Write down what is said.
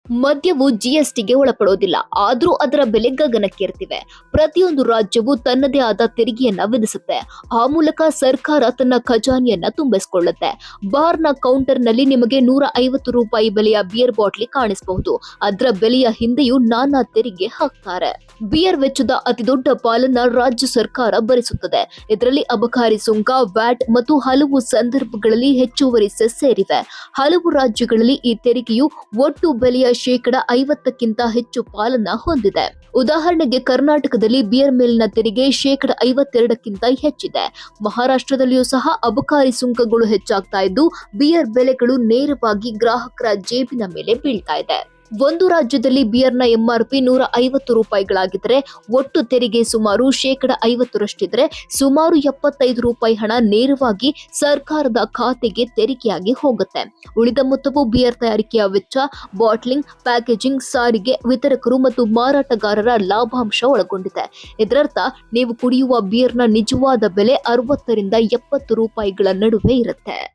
ಮದ್ಯವು ಜಿಎಸ್ಟಿಗೆ ಒಳಪಡೋದಿಲ್ಲ. ಆದ್ರೂ ಅದರ ಬೆಲೆ ಗಗನಕ್ಕೇರ್ತಿವೆ. ಪ್ರತಿಯೊಂದು ರಾಜ್ಯವು ತನ್ನದೇ ಆದ ತೆರಿಗೆಯನ್ನ ವಿಧಿಸುತ್ತೆ. ಆ ಮೂಲಕ ಸರ್ಕಾರ ತನ್ನ ಖಜಾನೆಯನ್ನ ತುಂಬಿಸಿಕೊಳ್ಳುತ್ತೆ. ಬಾರ್ನ ಕೌಂಟರ್ನಲ್ಲಿ ನಿಮಗೆ ₹150 ಬೆಲೆಯ ಬಿಯರ್ ಬಾಟ್ಲಿ ಕಾಣಿಸಬಹುದು. ಅದರ ಬೆಲೆಯ ಹಿಂದೆಯೂ ನಾನಾ ತೆರಿಗೆ ಹಾಕ್ತಾರೆ. ಬಿಯರ್ ವೆಚ್ಚದ ಅತಿದೊಡ್ಡ ಪಾಲನ್ನ ರಾಜ್ಯ ಸರ್ಕಾರ ಭರಿಸುತ್ತದೆ. ಇದರಲ್ಲಿ ಅಬಕಾರಿ ಸುಂಕ, ವ್ಯಾಟ್ ಮತ್ತು ಹಲವು ಸಂದರ್ಭಗಳಲ್ಲಿ ಹೆಚ್ಚುವರಿ ಸೆಸ್ ಸೇರಿವೆ. ಹಲವು ರಾಜ್ಯಗಳಲ್ಲಿ ಈ ತೆರಿಗೆಯು ಒಟ್ಟು ಬೆಲೆಯ 50%ಕ್ಕಿಂತ ಹೆಚ್ಚು ಪಾಲನ್ನ ಹೊಂದಿದೆ. ಉದಾಹರಣೆಗೆ ಕರ್ನಾಟಕದಲ್ಲಿ ಬಿಯರ್ ಮೇಲಿನ ತೆರಿಗೆ 52%ಕ್ಕಿಂತ ಹೆಚ್ಚಿದೆ. ಮಹಾರಾಷ್ಟ್ರದಲ್ಲಿಯೂ ಸಹ ಅಬಕಾರಿ ಸುಂಕಗಳು ಹೆಚ್ಚಾಗ್ತಾ ಇದ್ದು, ಬಿಯರ್ ಬೆಲೆಗಳು ನೇರವಾಗಿ ಗ್ರಾಹಕರ ಜೇಬಿನ ಮೇಲೆ ಬೀಳ್ತಾ ಇದೆ. ಒಂದು ರಾಜ್ಯದಲ್ಲಿ ಬಿಯರ್ನ ಎಂಆರ್ಪಿ ₹150 ಒಟ್ಟು ತೆರಿಗೆ ಸುಮಾರು 50%ರಷ್ಟಿದ್ರೆ ಸುಮಾರು ₹75 ಹಣ ನೇರವಾಗಿ ಸರ್ಕಾರದ ಖಾತೆಗೆ ತೆರಿಗೆಯಾಗಿ ಹೋಗುತ್ತೆ. ಉಳಿದ ಮೊತ್ತವು ಬಿಯರ್ ತಯಾರಿಕೆಯ ವೆಚ್ಚ, ಬಾಟ್ಲಿಂಗ್, ಪ್ಯಾಕೇಜಿಂಗ್, ಸಾರಿಗೆ, ವಿತರಕರು ಮತ್ತು ಮಾರಾಟಗಾರರ ಲಾಭಾಂಶ ಒಳಗೊಂಡಿದೆ. ಇದರರ್ಥ ನೀವು ಕುಡಿಯುವ ಬಿಯರ್ನ ನಿಜವಾದ ಬೆಲೆ ₹60 ರಿಂದ ₹70 ನಡುವೆ ಇರುತ್ತೆ.